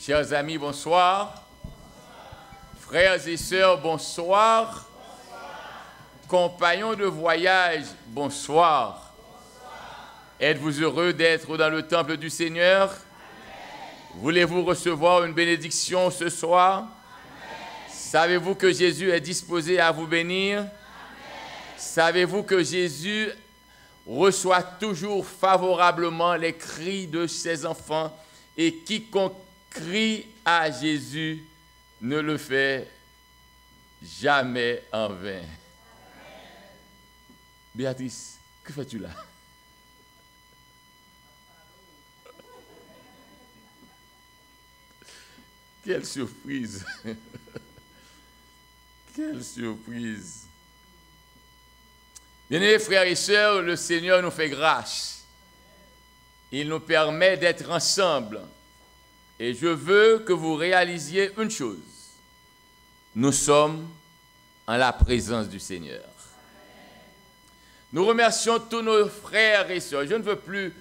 Chers amis, bonsoir. Frères et sœurs, bonsoir. Compagnons de voyage, bonsoir. Êtes-vous heureux d'être dans le temple du Seigneur? Voulez-vous recevoir une bénédiction ce soir? Savez-vous que Jésus est disposé à vous bénir? Savez-vous que Jésus reçoit toujours favorablement les cris de ses enfants et quiconque crie à Jésus ne le fait jamais en vain. Béatrice, que fais-tu là? Quelle surprise! Quelle surprise! Bien-aimés frères et sœurs, le Seigneur nous fait grâce. Il nous permet d'être ensemble. Et je veux que vous réalisiez une chose. Nous sommes en la présence du Seigneur. Nous remercions tous nos frères et sœurs. Je ne veux plus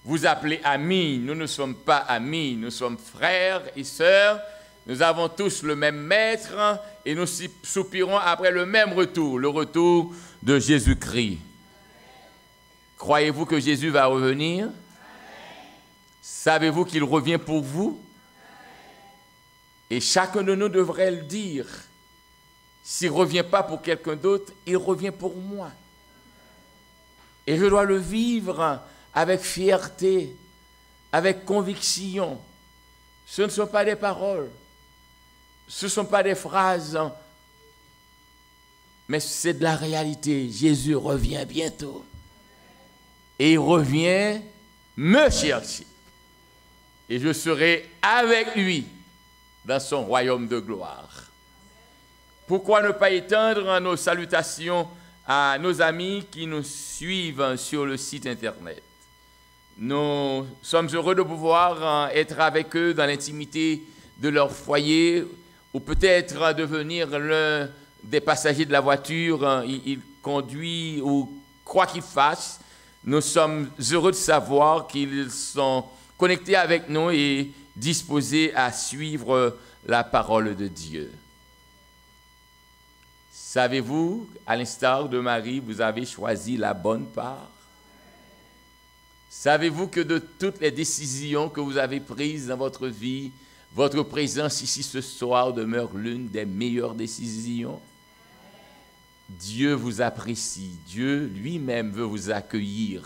vous appeler amis. Nous ne sommes pas amis. Nous sommes frères et sœurs. Nous avons tous le même maître et nous soupirons après le même retour, le retour de Jésus-Christ. Croyez-vous que Jésus va revenir? Savez-vous qu'il revient pour vous? Et chacun de nous devrait le dire. S'il ne revient pas pour quelqu'un d'autre, il revient pour moi. Et je dois le vivre avec fierté, avec conviction. Ce ne sont pas des paroles, ce ne sont pas des phrases, mais c'est de la réalité. Jésus revient bientôt. Et il revient me chercher. Et je serai avec lui dans son royaume de gloire. Pourquoi ne pas étendre nos salutations à nos amis qui nous suivent sur le site internet? Nous sommes heureux de pouvoir être avec eux dans l'intimité de leur foyer, ou peut-être devenir l'un des passagers de la voiture. Il conduit ou quoi qu'il fasse. Nous sommes heureux de savoir qu'ils sont connectés avec nous et disposés à suivre la parole de Dieu. Savez-vous, à l'instar de Marie, vous avez choisi la bonne part? Savez-vous que de toutes les décisions que vous avez prises dans votre vie, votre présence ici ce soir demeure l'une des meilleures décisions? Dieu vous apprécie, Dieu lui-même veut vous accueillir.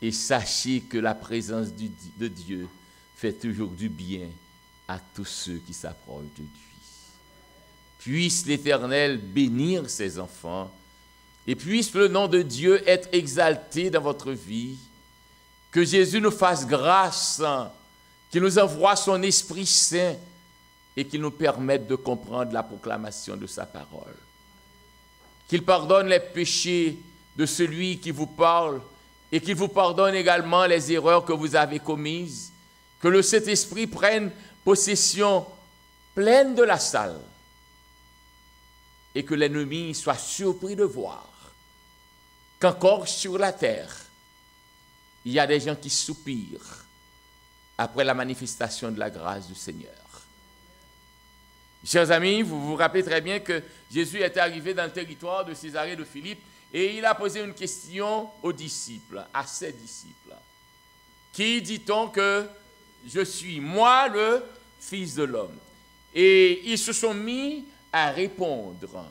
Et sachez que la présence de Dieu fait toujours du bien à tous ceux qui s'approchent de lui. Puisse l'Éternel bénir ses enfants et puisse le nom de Dieu être exalté dans votre vie. Que Jésus nous fasse grâce, qu'il nous envoie son Esprit Saint et qu'il nous permette de comprendre la proclamation de sa parole. Qu'il pardonne les péchés de celui qui vous parle et qu'il vous pardonne également les erreurs que vous avez commises. Que le Saint-Esprit prenne possession pleine de la salle et que l'ennemi soit surpris de voir qu'encore sur la terre, il y a des gens qui soupirent après la manifestation de la grâce du Seigneur. Chers amis, vous vous rappelez très bien que Jésus est arrivé dans le territoire de Césarée de Philippe et il a posé une question aux disciples, à ses disciples. Qui dit-on que je suis, moi, le Fils de l'homme? Et ils se sont mis à répondre.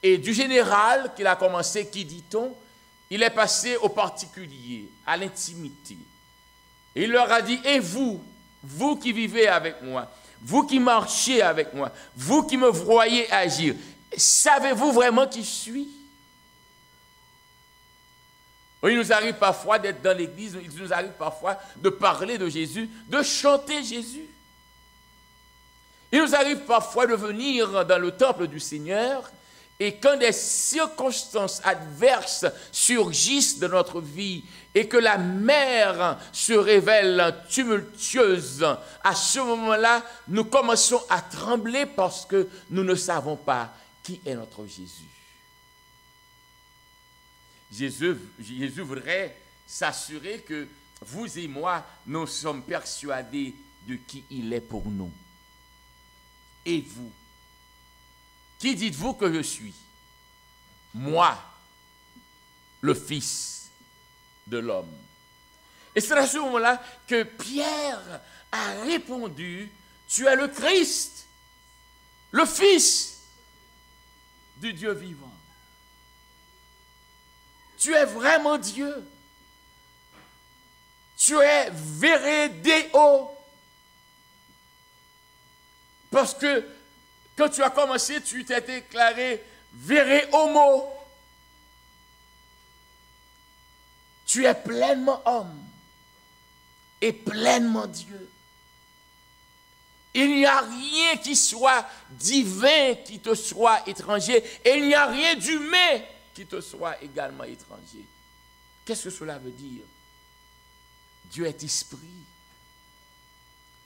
Et du général qu'il a commencé, qui dit-on, il est passé au particulier, à l'intimité. Et il leur a dit, et vous, vous qui vivez avec moi, vous qui marchez avec moi, vous qui me voyez agir, savez-vous vraiment qui je suis? Il nous arrive parfois d'être dans l'église, il nous arrive parfois de parler de Jésus, de chanter Jésus. Il nous arrive parfois de venir dans le temple du Seigneur et quand des circonstances adverses surgissent de notre vie et que la mer se révèle tumultueuse, à ce moment-là, nous commençons à trembler parce que nous ne savons pas qui est notre Jésus. Jésus voudrait s'assurer que vous et moi, nous sommes persuadés de qui il est pour nous. Et vous, qui dites-vous que je suis? Moi, le Fils de l'homme. Et c'est à ce moment-là que Pierre a répondu, tu es le Christ, le Fils du Dieu vivant. Tu es vraiment Dieu. Tu es Vérédéo. Parce que quand tu as commencé, tu t'es déclaré Véréhomo. Tu es pleinement homme et pleinement Dieu. Il n'y a rien qui soit divin qui te soit étranger, et il n'y a rien d'humain qui te soit également étranger. Qu'est-ce que cela veut dire? Dieu est esprit.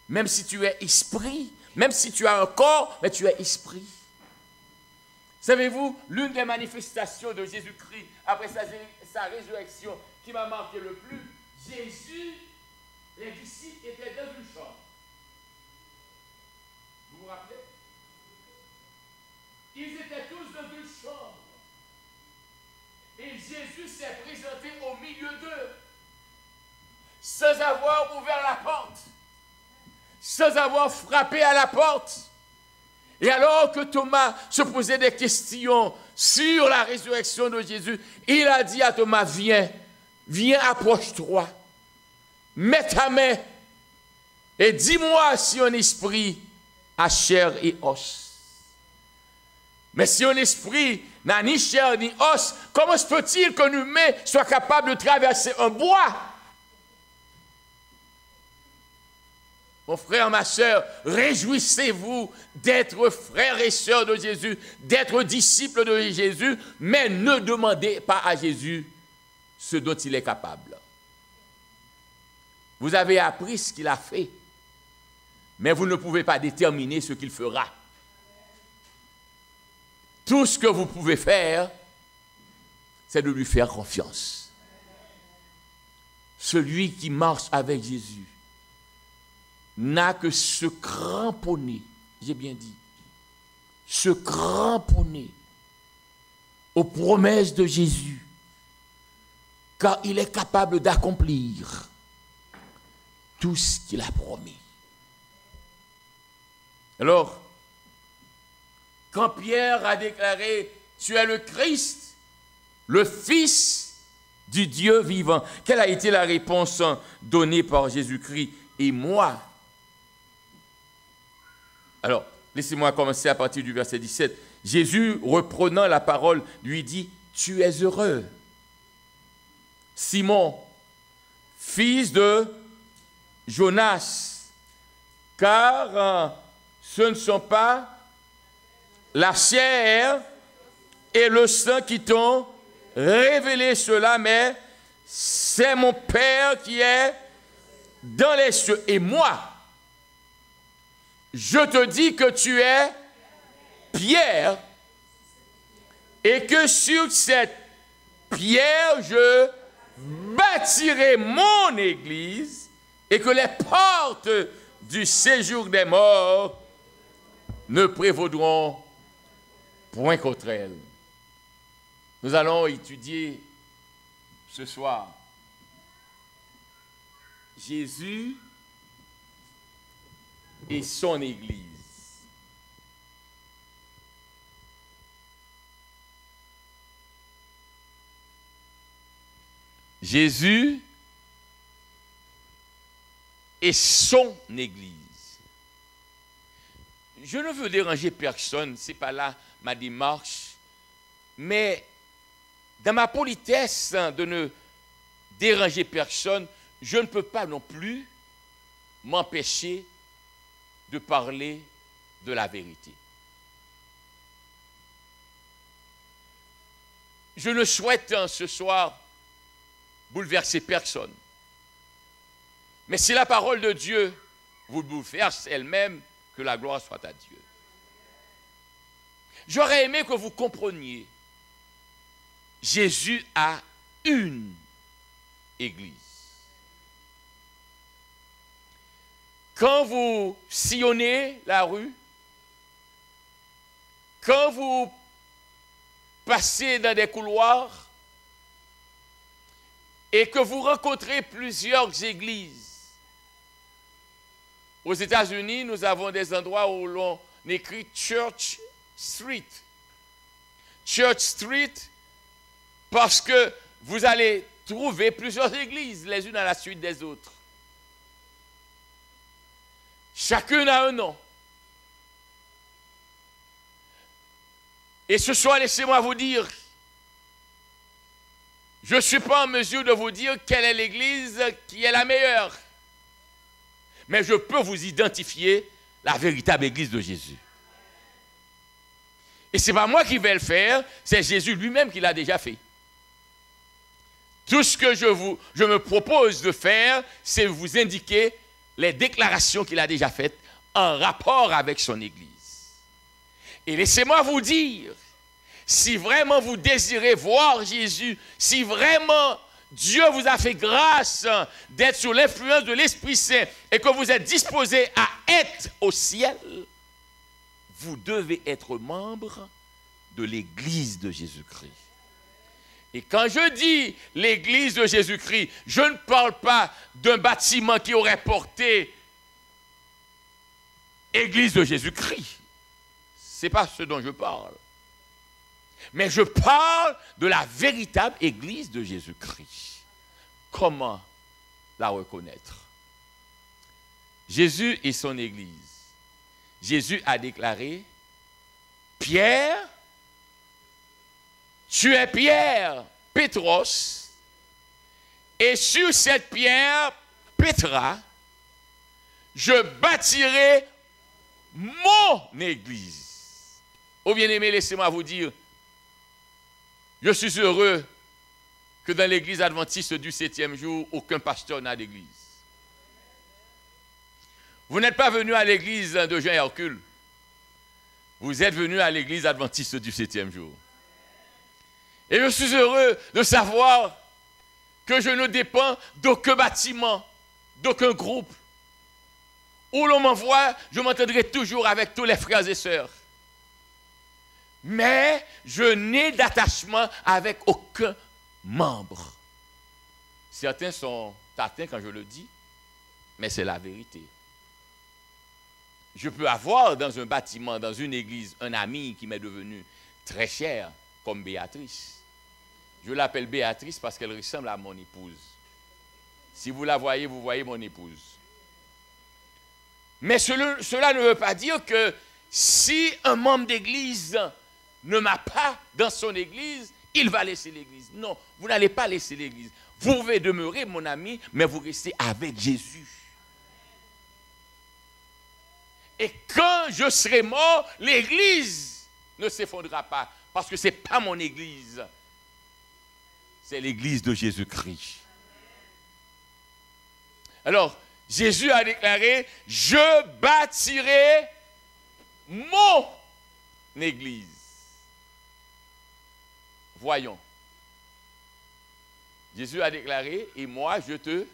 Même si tu es esprit, même si tu as un corps, mais tu es esprit. Savez-vous, l'une des manifestations de Jésus-Christ après sa résurrection qui m'a marqué le plus, Jésus, les disciples étaient dans une chambre. Vous vous rappelez? Ils étaient tous dans une chambre. Et Jésus s'est présenté au milieu d'eux, sans avoir ouvert la porte, sans avoir frappé à la porte. Et alors que Thomas se posait des questions sur la résurrection de Jésus, il a dit à Thomas, viens, approche-toi, mets ta main et dis-moi si un esprit a chair et os. Mais si un esprit n'a ni chair ni os, comment se peut-il qu'un humain soit capable de traverser un bois? Mon frère, ma soeur, réjouissez-vous d'être frères et sœurs de Jésus, d'être disciples de Jésus, mais ne demandez pas à Jésus ce dont il est capable. Vous avez appris ce qu'il a fait, mais vous ne pouvez pas déterminer ce qu'il fera. Tout ce que vous pouvez faire, c'est de lui faire confiance. Celui qui marche avec Jésus n'a que se cramponner, j'ai bien dit, se cramponner aux promesses de Jésus, car il est capable d'accomplir tout ce qu'il a promis. Alors, quand Pierre a déclaré « Tu es le Christ, le Fils du Dieu vivant », quelle a été la réponse donnée par Jésus-Christ? Et moi, alors, laissez-moi commencer à partir du verset 17. Jésus, reprenant la parole, lui dit « Tu es heureux, Simon, fils de Jonas, car ce ne sont pas la chair et le sang qui t'ont révélé cela, mais c'est mon Père qui est dans les cieux. Et moi, je te dis que tu es Pierre, et que sur cette pierre, je bâtirai mon église, et que les portes du séjour des morts ne prévaudront point contre elle. Nous allons étudier ce soir Jésus et son Église. Jésus et son Église. Je ne veux déranger personne, ce n'est pas là ma démarche, mais dans ma politesse de ne déranger personne, je ne peux pas non plus m'empêcher de parler de la vérité. Je ne souhaite ce soir bouleverser personne. Mais si la parole de Dieu vous bouleverse elle-même, que la gloire soit à Dieu. J'aurais aimé que vous compreniez. Jésus a une église. quand vous sillonnez la rue, quand vous passez dans des couloirs et que vous rencontrez plusieurs églises, aux États-Unis, nous avons des endroits où l'on écrit Church Street. Church Street, parce que vous allez trouver plusieurs églises, les unes à la suite des autres. Chacune a un nom. Et ce soir, laissez-moi vous dire, je ne suis pas en mesure de vous dire quelle est l'église qui est la meilleure. Mais je peux vous identifier la véritable église de Jésus. Et ce n'est pas moi qui vais le faire, c'est Jésus lui-même qui l'a déjà fait. Tout ce que je me propose de faire, c'est vous indiquer les déclarations qu'il a déjà faites en rapport avec son église. Et laissez-moi vous dire, si vraiment vous désirez voir Jésus, si vraiment Dieu vous a fait grâce d'être sous l'influence de l'Esprit Saint et que vous êtes disposé à être au ciel, vous devez être membre de l'église de Jésus-Christ. Et quand je dis l'église de Jésus-Christ, je ne parle pas d'un bâtiment qui aurait porté église de Jésus-Christ. Ce n'est pas ce dont je parle. Mais je parle de la véritable église de Jésus-Christ. Comment la reconnaître? Jésus et son église. Jésus a déclaré, Pierre, tu es Pierre, Pétros, et sur cette pierre, Pétra, je bâtirai mon église. Oh bien-aimés, laissez-moi vous dire, je suis heureux que dans l'église adventiste du 7e jour, aucun pasteur n'a d'église. Vous n'êtes pas venu à l'église de Jean Hercule. Vous êtes venu à l'église adventiste du 7e jour. Et je suis heureux de savoir que je ne dépends d'aucun bâtiment, d'aucun groupe. Où l'on m'envoie, je m'entendrai toujours avec tous les frères et sœurs. Mais je n'ai d'attachement avec aucun membre. Certains sont atteints quand je le dis, mais c'est la vérité. Je peux avoir dans un bâtiment, dans une église, un ami qui m'est devenu très cher, comme Béatrice. Je l'appelle Béatrice parce qu'elle ressemble à mon épouse. Si vous la voyez, vous voyez mon épouse. Mais cela ne veut pas dire que si un membre d'église ne m'a pas dans son église, il va laisser l'église. Non, vous n'allez pas laisser l'église. Vous pouvez demeurer, mon ami, mais vous restez avec Jésus. Et quand je serai mort, l'église ne s'effondrera pas. Parce que ce n'est pas mon église. C'est l'église de Jésus-Christ. Alors, Jésus a déclaré, je bâtirai mon église. Voyons. Jésus a déclaré, et moi je te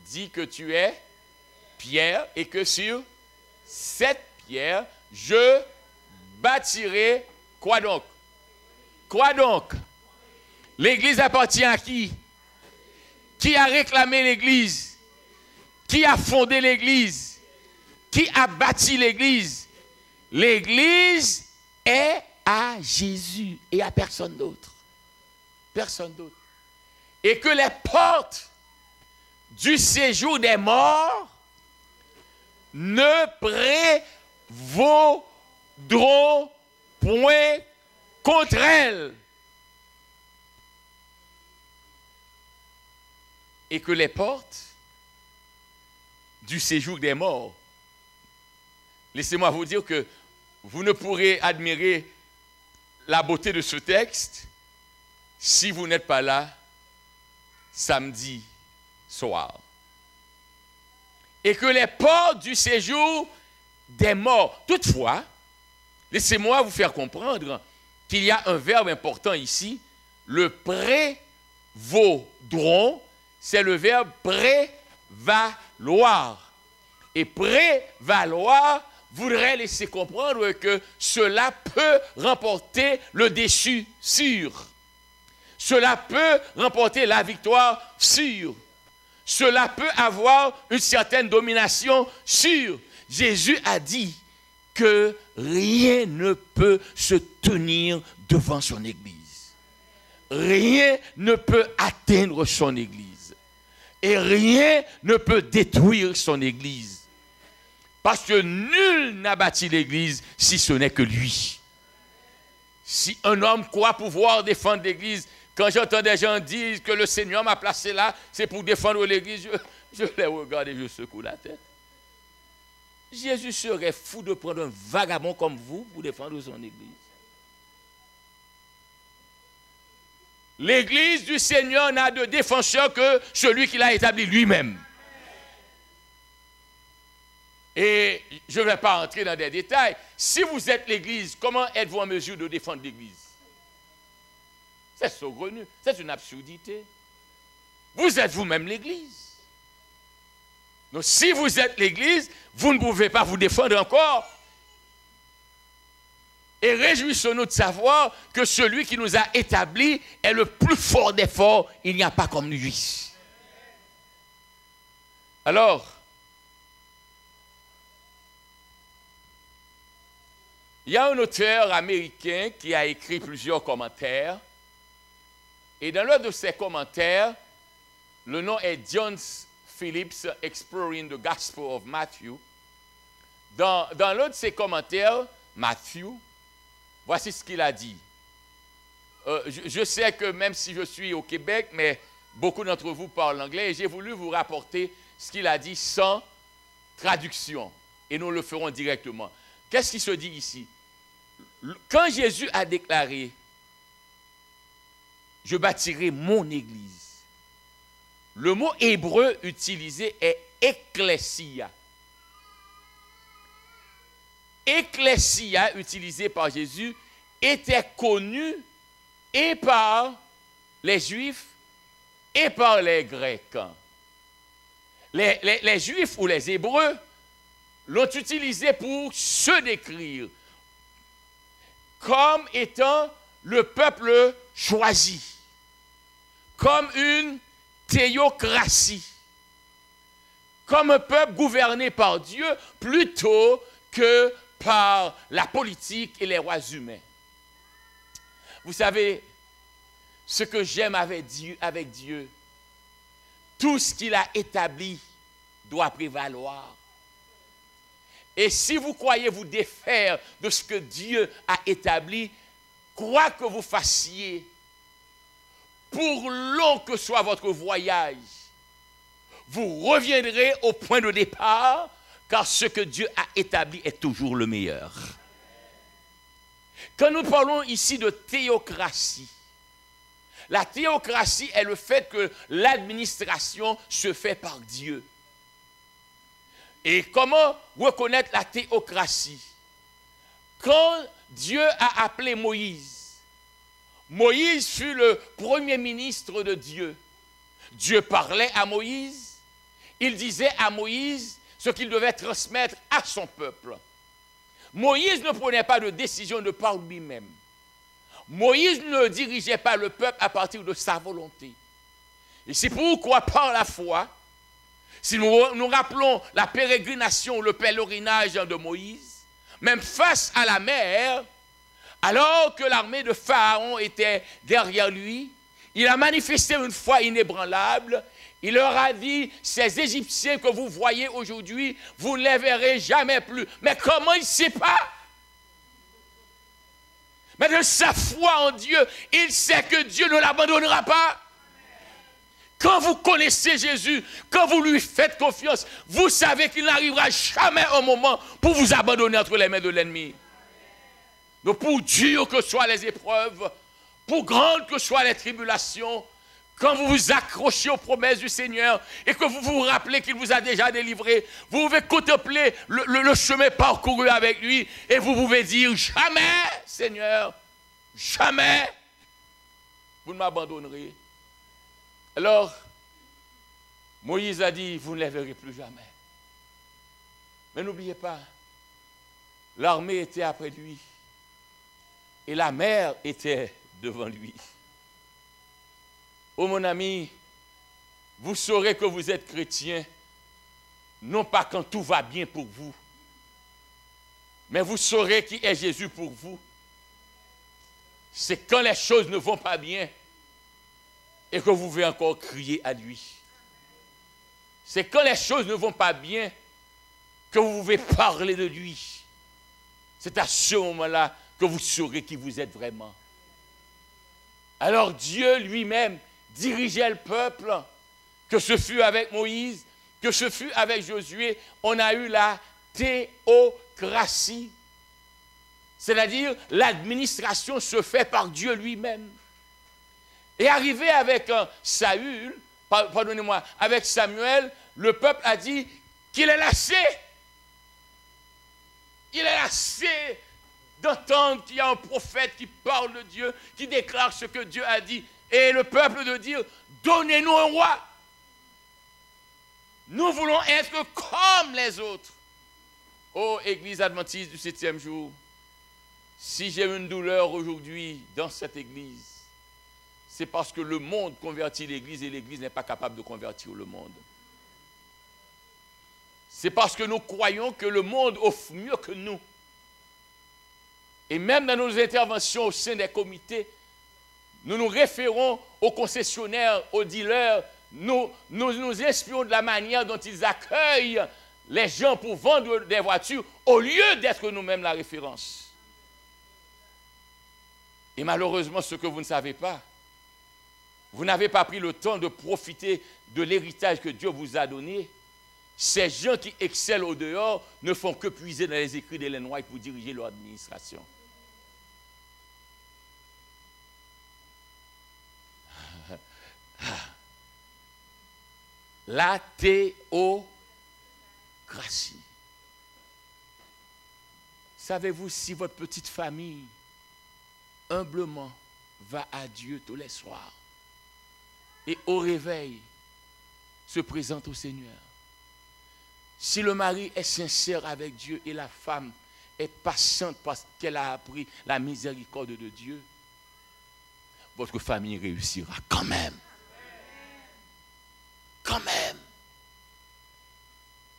dis que tu es Pierre, et que sur cette pierre, je bâtirai quoi donc? Quoi donc? L'église appartient à qui? Qui a réclamé l'église? Qui a fondé l'église? Qui a bâti l'église? L'église est à Jésus et à personne d'autre. Personne d'autre. Et que les portes du séjour des morts ne prévaudront point contre elle. Et que les portes du séjour des morts, laissez-moi vous dire que vous ne pourrez admirer la beauté de ce texte si vous n'êtes pas là samedi soir. Et que les portes du séjour des morts. Toutefois, laissez-moi vous faire comprendre qu'il y a un verbe important ici, le prévaudront, c'est le verbe prévaloir. Et prévaloir voudrait laisser comprendre que cela peut remporter le déchu sûr. Cela peut remporter la victoire sûre. Cela peut avoir une certaine domination sûre. Jésus a dit que rien ne peut se tenir devant son Église. Rien ne peut atteindre son Église. Et rien ne peut détruire son Église. Parce que nul n'a bâti l'Église si ce n'est que lui. Si un homme croit pouvoir défendre l'Église, quand j'entends des gens dire que le Seigneur m'a placé là, c'est pour défendre l'Église, je les regarde et je secoue la tête. Jésus serait fou de prendre un vagabond comme vous pour défendre son Église. L'Église du Seigneur n'a de défenseur que celui qui l'a établi lui-même. Et je ne vais pas entrer dans des détails. Si vous êtes l'Église, comment êtes-vous en mesure de défendre l'Église? C'est saugrenu, c'est une absurdité. Vous êtes vous-même l'Église. Donc si vous êtes l'Église, vous ne pouvez pas vous défendre encore. Et réjouissons-nous de savoir que celui qui nous a établis est le plus fort des forts. Il n'y a pas comme lui. Alors, il y a un auteur américain qui a écrit plusieurs commentaires. Et dans l'un de ses commentaires, le nom est John Phillips, Exploring the Gospel of Matthew. Dans l'un de ses commentaires, Matthew, voici ce qu'il a dit. Je sais que même si je suis au Québec, mais beaucoup d'entre vous parlent anglais, et j'ai voulu vous rapporter ce qu'il a dit sans traduction. Et nous le ferons directement. Qu'est-ce qui se dit ici? Quand Jésus a déclaré « Je bâtirai mon Église », le mot hébreu utilisé est « ecclesia ». Ecclesia, utilisé par Jésus, était connu et par les Juifs et par les Grecs. Les Juifs ou les Hébreux l'ont utilisé pour se décrire comme étant le peuple choisi, comme une théocratie, comme un peuple gouverné par Dieu plutôt que par la politique et les rois humains. Vous savez, ce que j'aime avec Dieu, tout ce qu'il a établi doit prévaloir. Et si vous croyez vous défaire de ce que Dieu a établi, quoi que vous fassiez, pour long que soit votre voyage, vous reviendrez au point de départ, car ce que Dieu a établi est toujours le meilleur. Quand nous parlons ici de théocratie, la théocratie est le fait que l'administration se fait par Dieu. Et comment reconnaître la théocratie? Quand Dieu a appelé Moïse, Moïse fut le premier ministre de Dieu. Dieu parlait à Moïse, il disait à Moïse ce qu'il devait transmettre à son peuple. Moïse ne prenait pas de décision de par lui-même. Moïse ne dirigeait pas le peuple à partir de sa volonté. Et c'est pourquoi par la foi, si nous rappelons la pérégrination, le pèlerinage de Moïse, même face à la mer, alors que l'armée de Pharaon était derrière lui, il a manifesté une foi inébranlable. Il leur a dit, ces Égyptiens que vous voyez aujourd'hui, vous ne les verrez jamais plus. Mais comment il ne sait pas? Mais de sa foi en Dieu, il sait que Dieu ne l'abandonnera pas. Quand vous connaissez Jésus, quand vous lui faites confiance, vous savez qu'il n'arrivera jamais un moment pour vous abandonner entre les mains de l'ennemi. Donc pour dures que soient les épreuves, pour grandes que soient les tribulations, quand vous vous accrochez aux promesses du Seigneur et que vous vous rappelez qu'il vous a déjà délivré, vous pouvez contempler le chemin parcouru avec lui et vous pouvez dire, jamais, Seigneur, jamais, vous ne m'abandonnerez. Alors, Moïse a dit, vous ne les verrez plus jamais. Mais n'oubliez pas, l'armée était après lui et la mer était devant lui. Oh mon ami, vous saurez que vous êtes chrétien, non pas quand tout va bien pour vous, mais vous saurez qui est Jésus pour vous. C'est quand les choses ne vont pas bien et que vous pouvez encore crier à lui. C'est quand les choses ne vont pas bien que vous pouvez parler de lui. C'est à ce moment-là que vous saurez qui vous êtes vraiment. Alors Dieu lui-même dirigeait le peuple, que ce fut avec Moïse, que ce fut avec Josué. On a eu la théocratie, c'est-à-dire l'administration se fait par Dieu lui-même. Et arrivé avec Saül, pardonnez-moi, avec Samuel, le peuple a dit qu'il est lassé. Il est lassé d'entendre qu'il y a un prophète qui parle de Dieu, qui déclare ce que Dieu a dit. Et le peuple de dire, donnez-nous un roi. Nous voulons être comme les autres. Oh, Église adventiste du 7e jour, si j'ai une douleur aujourd'hui dans cette Église, c'est parce que le monde convertit l'Église et l'Église n'est pas capable de convertir le monde. C'est parce que nous croyons que le monde offre mieux que nous. Et même dans nos interventions au sein des comités, nous nous référons aux concessionnaires, aux dealers, nous inspirons de la manière dont ils accueillent les gens pour vendre des voitures au lieu d'être nous-mêmes la référence. Et malheureusement, ce que vous ne savez pas, vous n'avez pas pris le temps de profiter de l'héritage que Dieu vous a donné. Ces gens qui excellent au dehors ne font que puiser dans les écrits d'Ellen White pour diriger leur administration. La théocratie. Savez-vous si votre petite famille humblement va à Dieu tous les soirs et au réveil se présente au Seigneur? Si le mari est sincère avec Dieu et la femme est patiente parce qu'elle a appris la miséricorde de Dieu, votre famille réussira quand même. Quand même.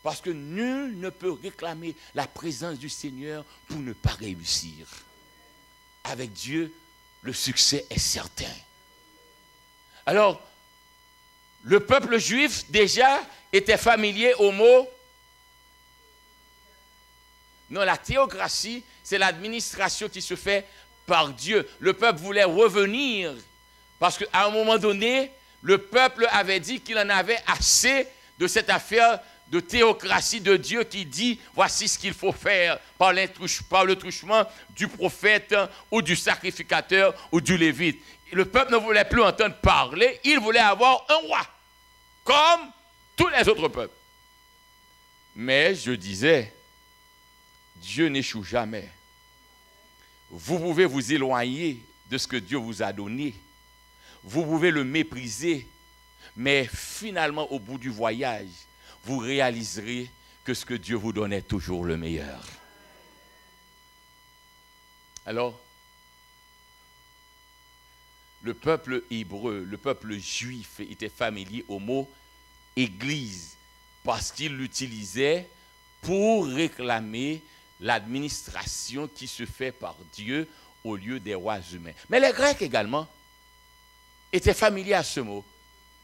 Parce que nul ne peut réclamer la présence du Seigneur pour ne pas réussir. Avec Dieu, le succès est certain. Alors, le peuple juif déjà était familier au mot. Non, la théocratie, c'est l'administration qui se fait par Dieu. Le peuple voulait revenir parce qu'à un moment donné, le peuple avait dit qu'il en avait assez de cette affaire de théocratie de Dieu qui dit voici ce qu'il faut faire par le truchement du prophète ou du sacrificateur ou du lévite. Le peuple ne voulait plus entendre parler, il voulait avoir un roi, comme tous les autres peuples. Mais je disais, Dieu n'échoue jamais. Vous pouvez vous éloigner de ce que Dieu vous a donné. Vous pouvez le mépriser, mais finalement, au bout du voyage, vous réaliserez que ce que Dieu vous donne est toujours le meilleur. Alors, le peuple hébreu, le peuple juif était familier au mot « église » parce qu'il l'utilisait pour réclamer l'administration qui se fait par Dieu au lieu des rois humains. Mais les Grecs également étaient familiers à ce mot.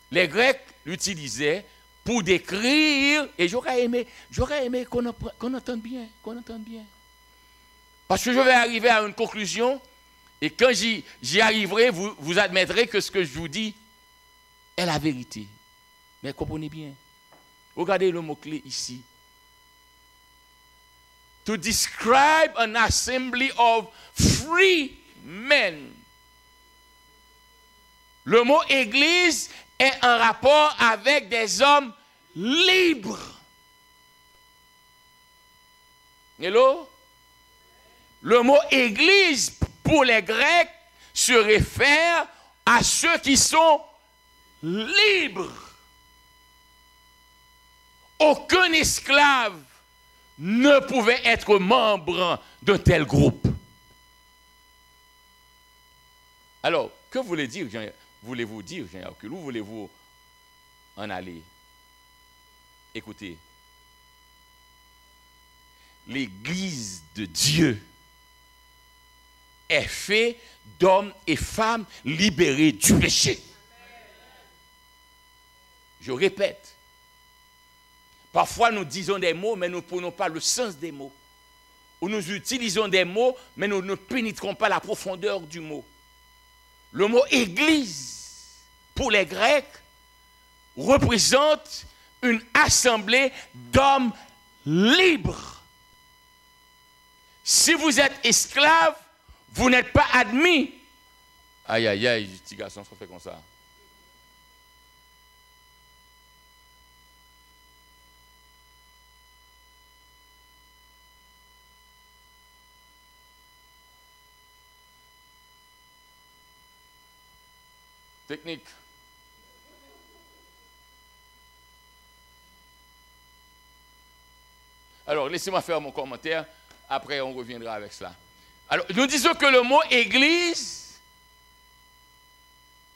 Les Grecs l'utilisaient pour décrire, et j'aurais aimé qu'on entende bien, Parce que je vais arriver à une conclusion, et quand j'y arriverai, vous admettrez que ce que je vous dis est la vérité. Mais comprenez bien. Regardez le mot-clé ici. To describe an assembly of free men. Le mot église est en rapport avec des hommes libres. Hello? Le mot église pour les Grecs se réfère à ceux qui sont libres. Aucun esclave ne pouvait être membre d'un tel groupe. Alors, que voulez-vous dire, Jean-Hercule? Où voulez-vous en aller? Écoutez, l'Église de Dieu est faite d'hommes et femmes libérés du péché. Je répète, parfois nous disons des mots, mais nous ne prenons pas le sens des mots. Ou nous utilisons des mots, mais nous ne pénétrons pas la profondeur du mot. Le mot Église, pour les Grecs, représente une assemblée d'hommes libres. Si vous êtes esclave, vous n'êtes pas admis. Aïe, aïe, aïe, petit garçon, ça fait comme ça. Technique. Alors, laissez-moi faire mon commentaire. Après, on reviendra avec cela. Alors, nous disons que le mot Église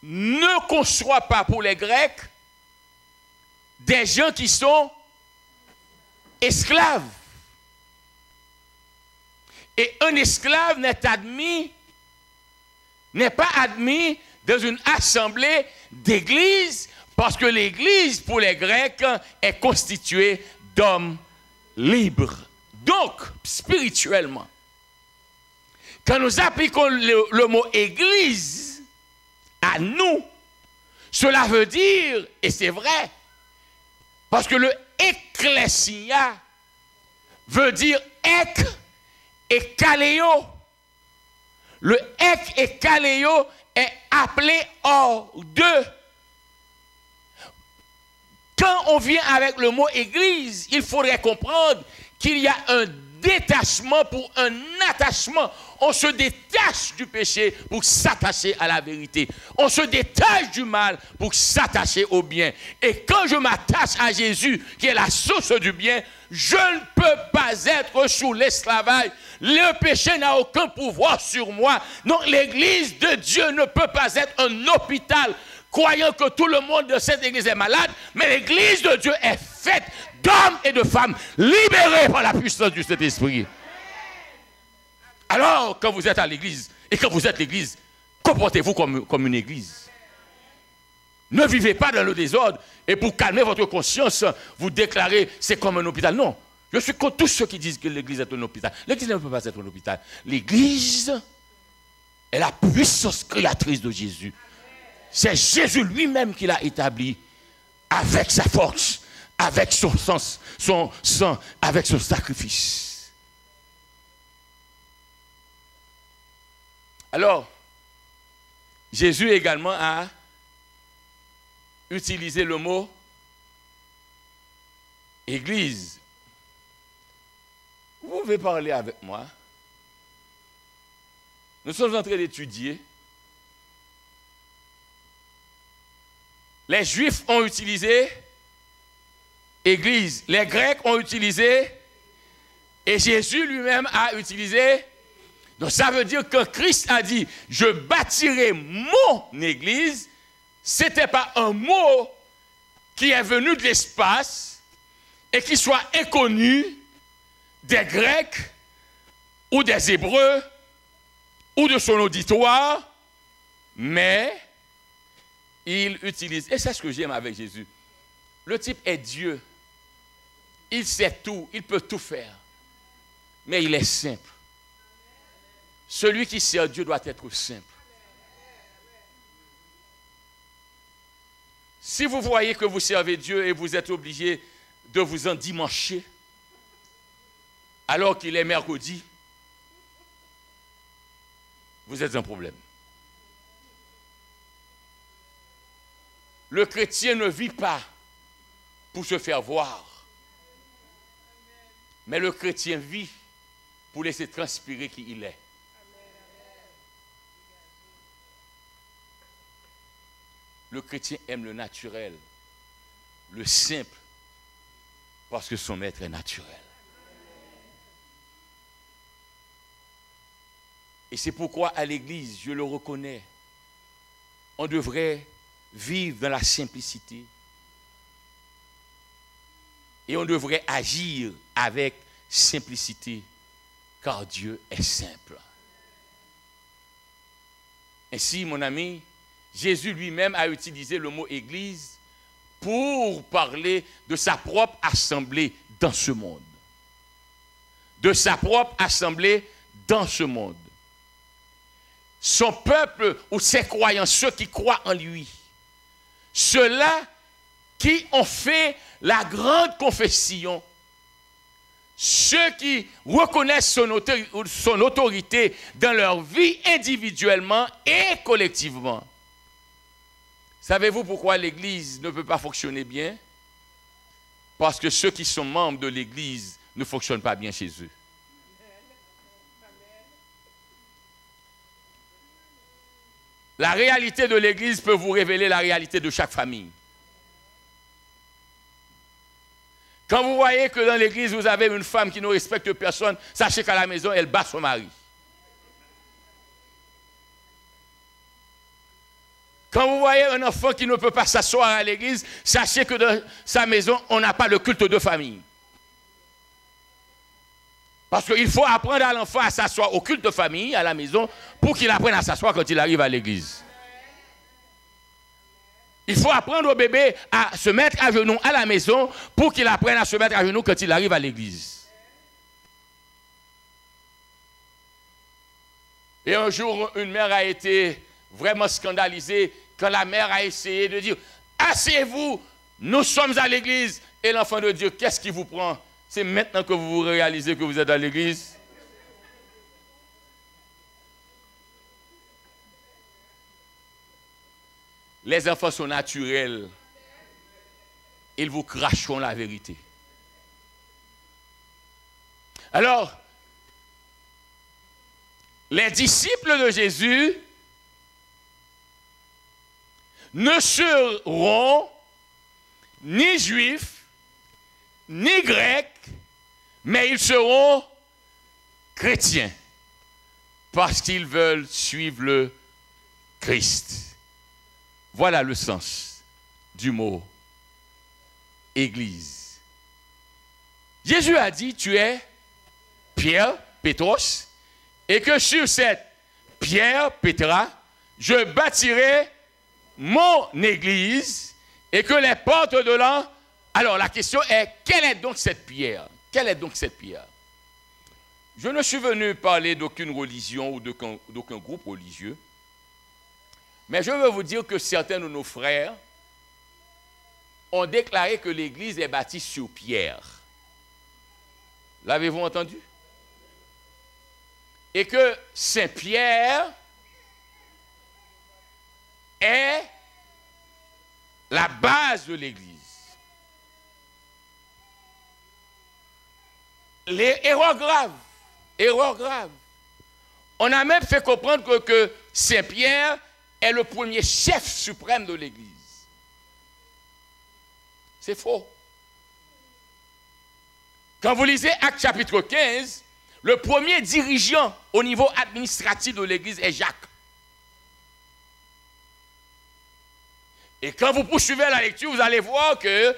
ne conçoit pas pour les Grecs des gens qui sont esclaves. Et un esclave n'est pas admis dans une assemblée d'église, parce que l'église, pour les Grecs, est constituée d'hommes libres. Donc, spirituellement, quand nous appliquons le mot église à nous, cela veut dire, et c'est vrai, parce que le ecclésia veut dire ek et kaléo. Le ek et kaléo est appelé hors d'eux. Quand on vient avec le mot église, il faudrait comprendre qu'il y a un détachement pour un attachement. On se détache du péché pour s'attacher à la vérité. On se détache du mal pour s'attacher au bien. Et quand je m'attache à Jésus, qui est la source du bien, je ne peux pas être sous l'esclavage. Le péché n'a aucun pouvoir sur moi. Donc l'église de Dieu ne peut pas être un hôpital, croyant que tout le monde de cette église est malade, mais l'église de Dieu est faite d'hommes et de femmes libérés par la puissance du Saint-Esprit. Alors, quand vous êtes à l'église, et quand vous êtes l'église, comportez-vous comme une église. Ne vivez pas dans le désordre, et pour calmer votre conscience, vous déclarez, c'est comme un hôpital. Non, je suis contre tous ceux qui disent que l'église est un hôpital. L'église ne peut pas être un hôpital. L'église est la puissance créatrice de Jésus. C'est Jésus lui-même qui l'a établi avec sa force, avec son sang, avec son sacrifice. Alors, Jésus également a utilisé le mot église. Vous pouvez parler avec moi. Nous sommes en train d'étudier. Les Juifs ont utilisé église. Les Grecs ont utilisé. Et Jésus lui-même a utilisé. Donc ça veut dire que Christ a dit, je bâtirai mon église. Ce n'était pas un mot qui est venu de l'espace et qui soit inconnu des Grecs ou des Hébreux ou de son auditoire, mais il utilise, et c'est ce que j'aime avec Jésus, le type est Dieu, il sait tout, il peut tout faire, mais il est simple. Celui qui sert Dieu doit être simple. Si vous voyez que vous servez Dieu et vous êtes obligé de vous endimancher, alors qu'il est mercredi, vous êtes un problème. Le chrétien ne vit pas pour se faire voir, mais le chrétien vit pour laisser transpirer qui il est. Le chrétien aime le naturel, le simple, parce que son maître est naturel. Et c'est pourquoi à l'église, je le reconnais, on devrait vivre dans la simplicité. Et on devrait agir avec simplicité, car Dieu est simple. Ainsi, mon ami, Jésus lui-même a utilisé le mot église pour parler de sa propre assemblée dans ce monde. De sa propre assemblée dans ce monde. Son peuple ou ses croyants, ceux qui croient en lui, ceux-là qui ont fait la grande confession, ceux qui reconnaissent son autorité dans leur vie individuellement et collectivement. Savez-vous pourquoi l'Église ne peut pas fonctionner bien? Parce que ceux qui sont membres de l'Église ne fonctionnent pas bien chez eux. La réalité de l'Église peut vous révéler la réalité de chaque famille. Quand vous voyez que dans l'église, vous avez une femme qui ne respecte personne, sachez qu'à la maison, elle bat son mari. Quand vous voyez un enfant qui ne peut pas s'asseoir à l'église, sachez que dans sa maison, on n'a pas le culte de famille. Parce qu'il faut apprendre à l'enfant à s'asseoir au culte de famille, à la maison, pour qu'il apprenne à s'asseoir quand il arrive à l'église. Il faut apprendre au bébé à se mettre à genoux à la maison pour qu'il apprenne à se mettre à genoux quand il arrive à l'église. Et un jour, une mère a été vraiment scandalisée quand la mère a essayé de dire « Asseyez-vous, nous sommes à l'église. » Et l'enfant de Dieu, qu'est-ce qui vous prend? C'est maintenant que vous réalisez que vous êtes à l'église. Les enfants sont naturels. Ils vous cracheront la vérité. Alors, les disciples de Jésus ne seront ni juifs, ni grecs, mais ils seront chrétiens parce qu'ils veulent suivre le Christ. Voilà le sens du mot Église. Jésus a dit, tu es Pierre, Pétros, et que sur cette pierre, Pétra, je bâtirai mon Église, et que les portes de l'an... Alors la question est, quelle est donc cette pierre? Quelle est donc cette pierre? Je ne suis venu parler d'aucune religion ou d'aucun groupe religieux, mais je veux vous dire que certains de nos frères ont déclaré que l'Église est bâtie sur pierre. L'avez-vous entendu? Et que Saint-Pierre est la base de l'Église. Erreur grave. On a même fait comprendre que Saint-Pierre est le premier chef suprême de l'Église. C'est faux. Quand vous lisez Actes chapitre 15, le premier dirigeant au niveau administratif de l'Église est Jacques. Et quand vous poursuivez la lecture, vous allez voir que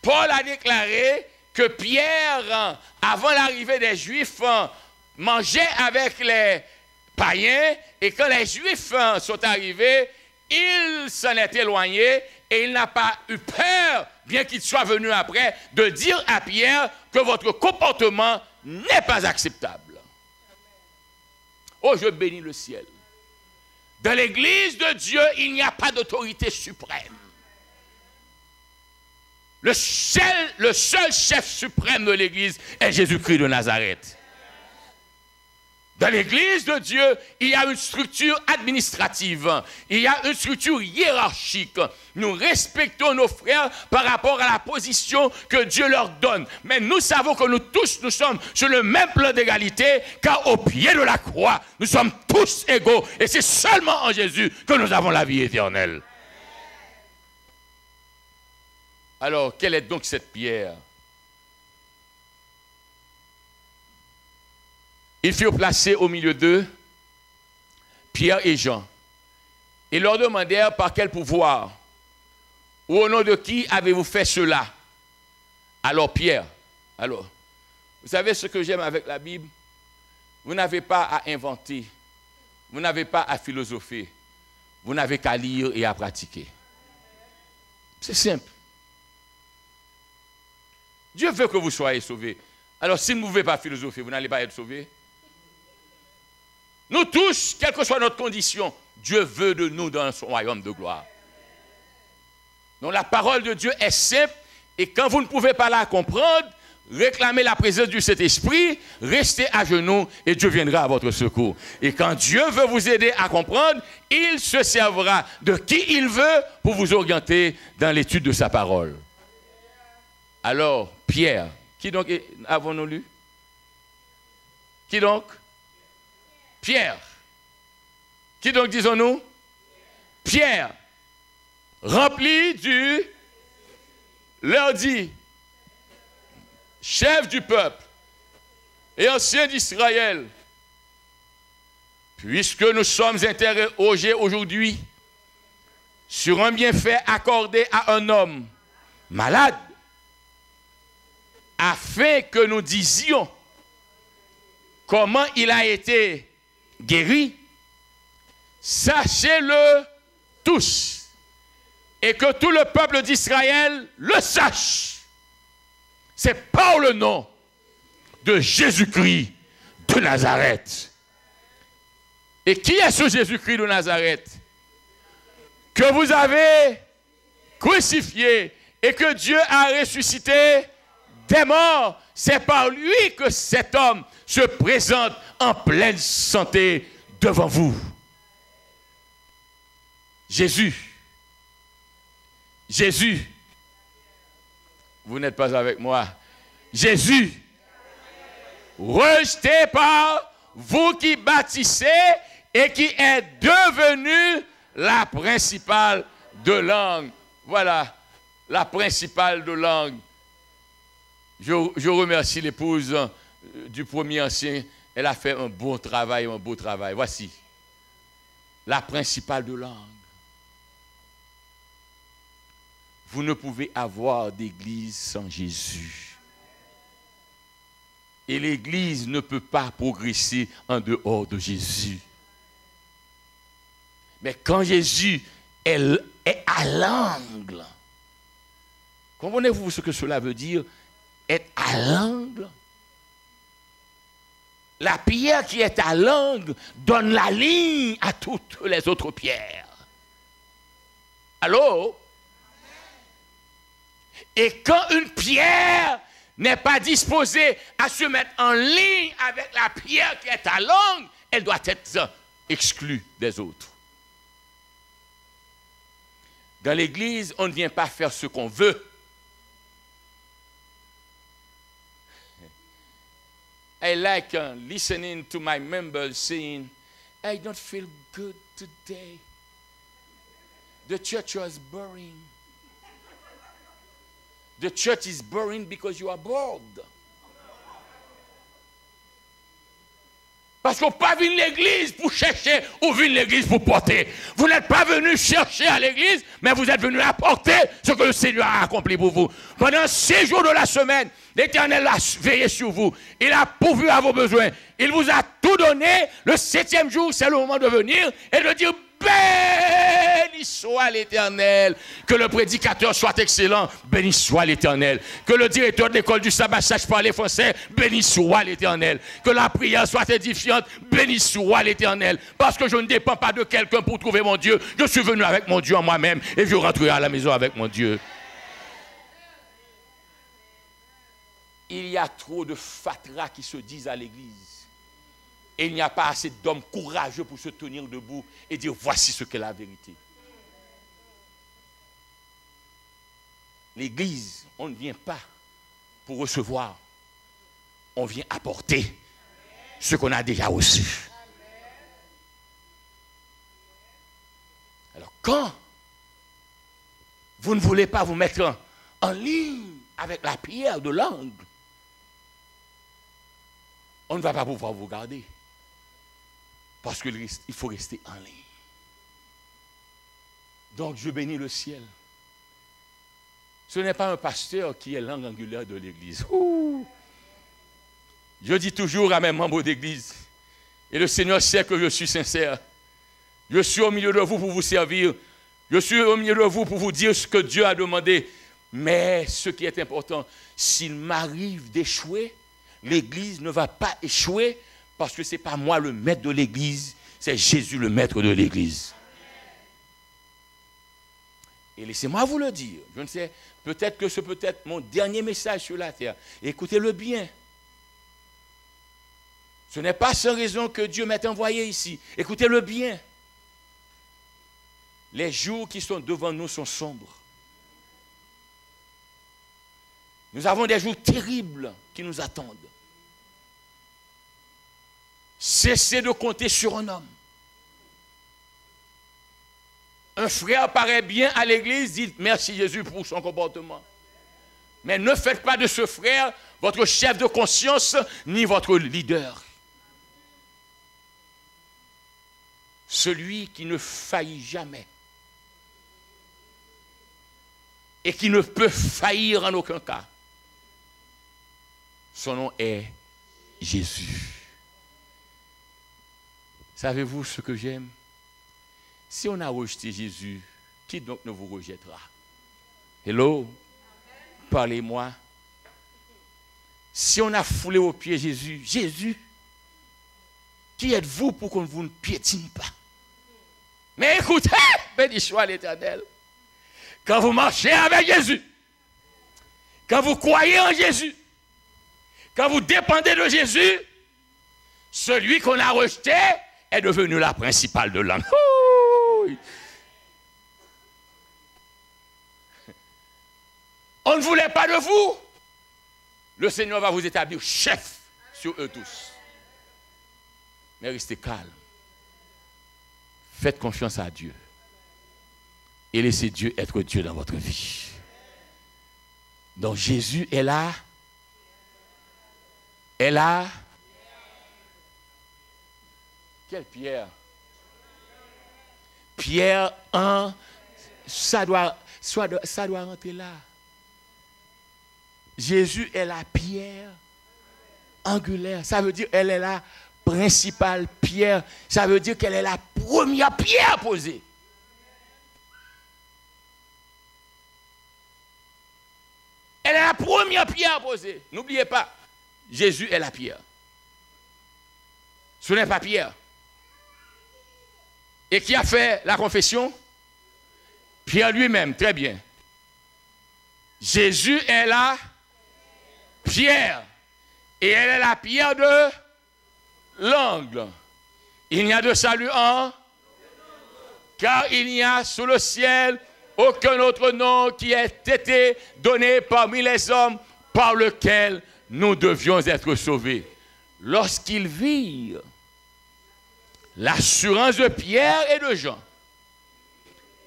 Paul a déclaré que Pierre, avant l'arrivée des Juifs, mangeait avec les païens, et quand les Juifs sont arrivés, il s'en est éloigné et il n'a pas eu peur, bien qu'il soit venu après, de dire à Pierre que votre comportement n'est pas acceptable. Oh, je bénis le ciel. Dans l'Église de Dieu, il n'y a pas d'autorité suprême. Le seul chef suprême de l'Église est Jésus-Christ de Nazareth. Dans l'Église de Dieu, il y a une structure administrative, il y a une structure hiérarchique. Nous respectons nos frères par rapport à la position que Dieu leur donne. Mais nous savons que nous tous, nous sommes sur le même plan d'égalité, car au pied de la croix, nous sommes tous égaux. Et c'est seulement en Jésus que nous avons la vie éternelle. Alors, quelle est donc cette pierre? Ils furent placés au milieu d'eux Pierre et Jean, et leur demandèrent par quel pouvoir ou au nom de qui avez-vous fait cela? Alors Pierre, vous savez ce que j'aime avec la Bible? Vous n'avez pas à inventer, vous n'avez pas à philosopher, vous n'avez qu'à lire et à pratiquer. C'est simple. Dieu veut que vous soyez sauvés. Alors si vous ne pouvez pas philosopher, vous n'allez pas être sauvés. Nous tous, quelle que soit notre condition, Dieu veut de nous dans son royaume de gloire. Donc la parole de Dieu est simple, et quand vous ne pouvez pas la comprendre, réclamez la présence du Saint-Esprit, restez à genoux et Dieu viendra à votre secours. Et quand Dieu veut vous aider à comprendre, il se servira de qui il veut pour vous orienter dans l'étude de sa parole. Alors, Pierre, qui donc avons-nous lu? Qui donc? Pierre. Qui donc disons-nous? Pierre, rempli du, leur dit, chef du peuple et ancien d'Israël, puisque nous sommes interrogés aujourd'hui sur un bienfait accordé à un homme malade, afin que nous disions comment il a été guéri, sachez-le tous, et que tout le peuple d'Israël le sache. C'est par le nom de Jésus-Christ de Nazareth. Et qui est ce Jésus-Christ de Nazareth que vous avez crucifié et que Dieu a ressuscité des morts? C'est par lui que cet homme se présente en pleine santé devant vous. Jésus, vous n'êtes pas avec moi. Jésus, rejeté par vous qui bâtissez et qui est devenu la principale de langue. Voilà, la principale de langue. Je remercie l'épouse du premier ancien. Elle a fait un beau travail. Voici, la principale de langue. Vous ne pouvez avoir d'église sans Jésus. Et l'église ne peut pas progresser en dehors de Jésus. Mais quand Jésus est à l'angle, comprenez-vous ce que cela veut dire? Être à l'angle. La pierre qui est à l'angle donne la ligne à toutes les autres pierres. Allô? Et quand une pierre n'est pas disposée à se mettre en ligne avec la pierre qui est à l'angle, elle doit être exclue des autres. Dans l'église, on ne vient pas faire ce qu'on veut. I like listening to my members saying, I don't feel good today. The church was boring. The church is boring because you are bored. Parce qu'on n'est pas venu à l'église pour chercher ou venu à l'église pour porter. Vous n'êtes pas venu chercher à l'église, mais vous êtes venu apporter ce que le Seigneur a accompli pour vous. Pendant 6 jours de la semaine, l'Éternel a veillé sur vous. Il a pourvu à vos besoins. Il vous a tout donné. Le 7e jour, c'est le moment de venir et de dire béni soit l'Éternel. Que le prédicateur soit excellent. Béni soit l'Éternel. Que le directeur de l'école du sabbat sache parler français. Béni soit l'Éternel. Que la prière soit édifiante. Béni soit l'Éternel. Parce que je ne dépends pas de quelqu'un pour trouver mon Dieu. Je suis venu avec mon Dieu en moi-même et je rentrerai à la maison avec mon Dieu. Il y a trop de fatras qui se disent à l'église. Et il n'y a pas assez d'hommes courageux pour se tenir debout et dire voici ce qu'est la vérité. L'église, on ne vient pas pour recevoir. On vient apporter ce qu'on a déjà reçu. Alors quand vous ne voulez pas vous mettre en ligne avec la pierre de l'angle, on ne va pas pouvoir vous garder. Parce qu'il faut rester en ligne. Donc, je bénis le ciel. Ce n'est pas un pasteur qui est langue angulaire de l'église. Je dis toujours à mes membres d'église, et le Seigneur sait que je suis sincère. Je suis au milieu de vous pour vous servir. Je suis au milieu de vous pour vous dire ce que Dieu a demandé. Mais ce qui est important, s'il m'arrive d'échouer, l'église ne va pas échouer parce que ce n'est pas moi le maître de l'église, c'est Jésus le maître de l'église. Et laissez-moi vous le dire, je ne sais, peut-être que ce peut être mon dernier message sur la terre. Écoutez-le bien. Ce n'est pas sans raison que Dieu m'ait envoyé ici. Écoutez-le bien. Les jours qui sont devant nous sont sombres. Nous avons des jours terribles qui nous attendent. Cessez de compter sur un homme. Un frère paraît bien à l'église, dites merci Jésus pour son comportement. Mais ne faites pas de ce frère votre chef de conscience ni votre leader. Celui qui ne faillit jamais et qui ne peut faillir en aucun cas. Son nom est Jésus. Savez-vous ce que j'aime? Si on a rejeté Jésus, qui donc ne vous rejettera? Hello? Parlez-moi. Si on a foulé aux pieds Jésus, Jésus, qui êtes-vous pour qu'on vous ne piétine pas? Mais écoutez, béni soit l'Éternel. Quand vous marchez avec Jésus, quand vous croyez en Jésus, quand vous dépendez de Jésus, celui qu'on a rejeté est devenu la principale de l'âme. On ne voulait pas de vous. Le Seigneur va vous établir chef sur eux tous. Mais restez calme. Faites confiance à Dieu. Et laissez Dieu être Dieu dans votre vie. Donc Jésus est là. Est là. Quelle pierre? Pierre 1, ça doit rentrer là. Jésus est la pierre angulaire. Ça veut dire qu'elle est la principale pierre. Ça veut dire qu'elle est la première pierre posée. Elle est la première pierre posée. N'oubliez pas, Jésus est la pierre. Ce n'est pas Pierre. Et qui a fait la confession? Pierre lui-même, très bien. Jésus est la pierre. Et elle est la pierre de l'angle. Il n'y a de salut en, car il n'y a sous le ciel aucun autre nom qui ait été donné parmi les hommes par lequel nous devions être sauvés. Lorsqu'ils virent l'assurance de Pierre et de Jean,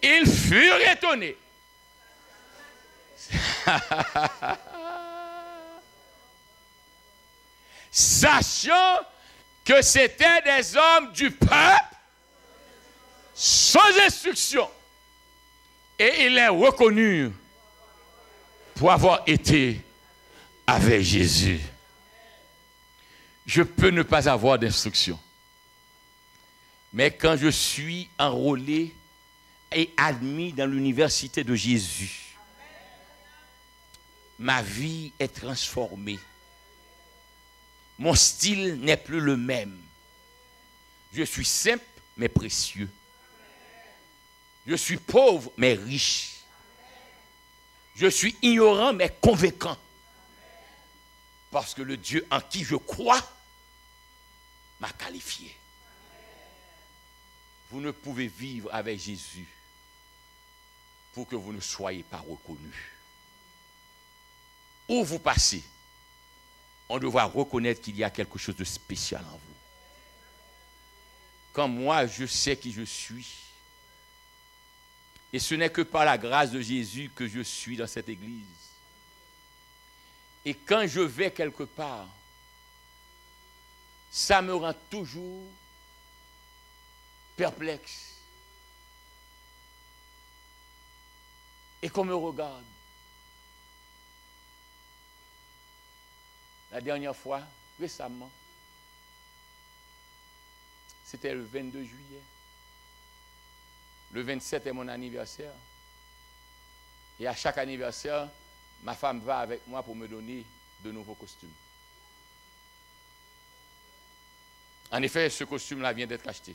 ils furent étonnés. Sachant que c'étaient des hommes du peuple sans instruction. Et ils les reconnurent pour avoir été avec Jésus. Je peux ne pas avoir d'instruction. Mais quand je suis enrôlé et admis dans l'université de Jésus, ma vie est transformée. Mon style n'est plus le même. Je suis simple mais précieux. Je suis pauvre mais riche. Je suis ignorant mais convaincant. Parce que le Dieu en qui je crois m'a qualifié. Vous ne pouvez vivre avec Jésus pour que vous ne soyez pas reconnu. Où vous passez, on devra reconnaître qu'il y a quelque chose de spécial en vous. Quand moi, je sais qui je suis, et ce n'est que par la grâce de Jésus que je suis dans cette église. Et quand je vais quelque part, ça me rend toujours perplexe. Et qu'on me regarde. La dernière fois, récemment, c'était le 22 juillet. Le 27 est mon anniversaire. Et à chaque anniversaire, ma femme va avec moi pour me donner de nouveaux costumes. En effet, ce costume-là vient d'être acheté.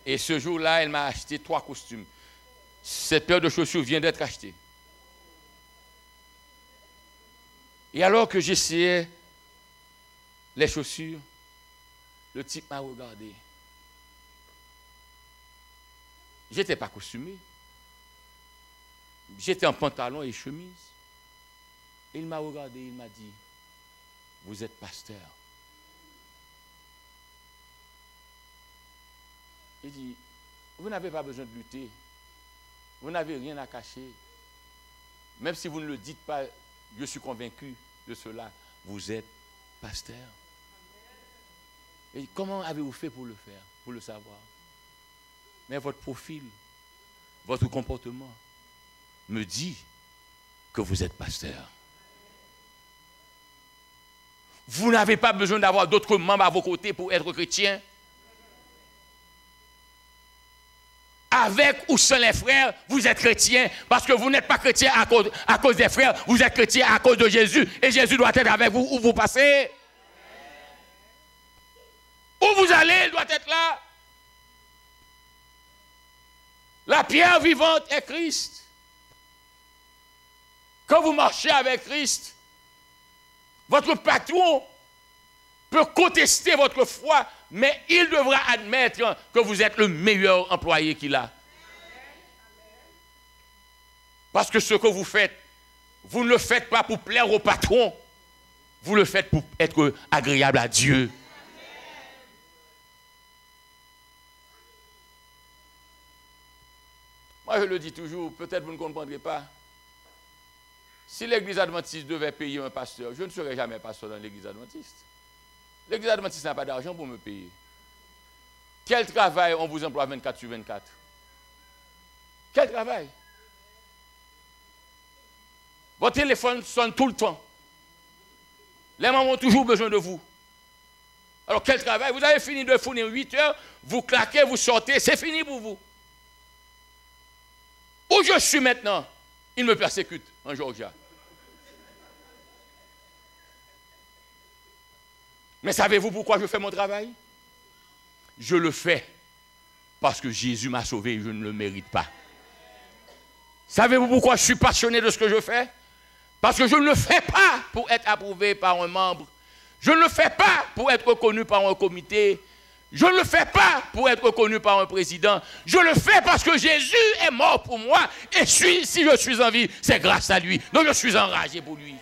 Et ce jour-là, elle m'a acheté 3 costumes. Cette paire de chaussures vient d'être achetée. Et alors que j'essayais les chaussures, le type m'a regardé. Je n'étais pas costumé. J'étais en pantalon et chemise. Et il m'a regardé, il m'a dit, vous êtes pasteur. Il dit, vous n'avez pas besoin de lutter. Vous n'avez rien à cacher. Même si vous ne le dites pas, je suis convaincu de cela. Vous êtes pasteur. Et comment avez-vous fait pour le faire, pour le savoir? Mais votre profil, votre comportement me dit que vous êtes pasteur. Vous n'avez pas besoin d'avoir d'autres membres à vos côtés pour être chrétien. Avec ou sans les frères, vous êtes chrétien parce que vous n'êtes pas chrétien à cause des frères, vous êtes chrétien à cause de Jésus. Et Jésus doit être avec vous où vous passez. Où vous allez, il doit être là. La pierre vivante est Christ. Quand vous marchez avec Christ, votre patron peut contester votre foi, mais il devra admettre que vous êtes le meilleur employé qu'il a. Parce que ce que vous faites, vous ne le faites pas pour plaire au patron, vous le faites pour être agréable à Dieu. Moi, je le dis toujours, peut-être vous ne comprendrez pas. Si l'église adventiste devait payer un pasteur, je ne serais jamais pasteur dans l'église adventiste. L'église adventiste n'a pas d'argent pour me payer. Quel travail on vous emploie 24 sur 24? Quel travail? Votre téléphone sonne tout le temps. Les mamans ont toujours besoin de vous. Alors quel travail? Vous avez fini de fournir 8 heures, vous claquez, vous sortez, c'est fini pour vous. Où je suis maintenant, ils me persécutent en Georgia. Mais savez-vous pourquoi je fais mon travail? Je le fais parce que Jésus m'a sauvé et je ne le mérite pas. Savez-vous pourquoi je suis passionné de ce que je fais? Parce que je ne le fais pas pour être approuvé par un membre. Je ne le fais pas pour être reconnu par un comité. Je ne le fais pas pour être reconnu par un président. Je le fais parce que Jésus est mort pour moi. Et si je suis en vie, c'est grâce à lui. Donc je suis enragé pour lui.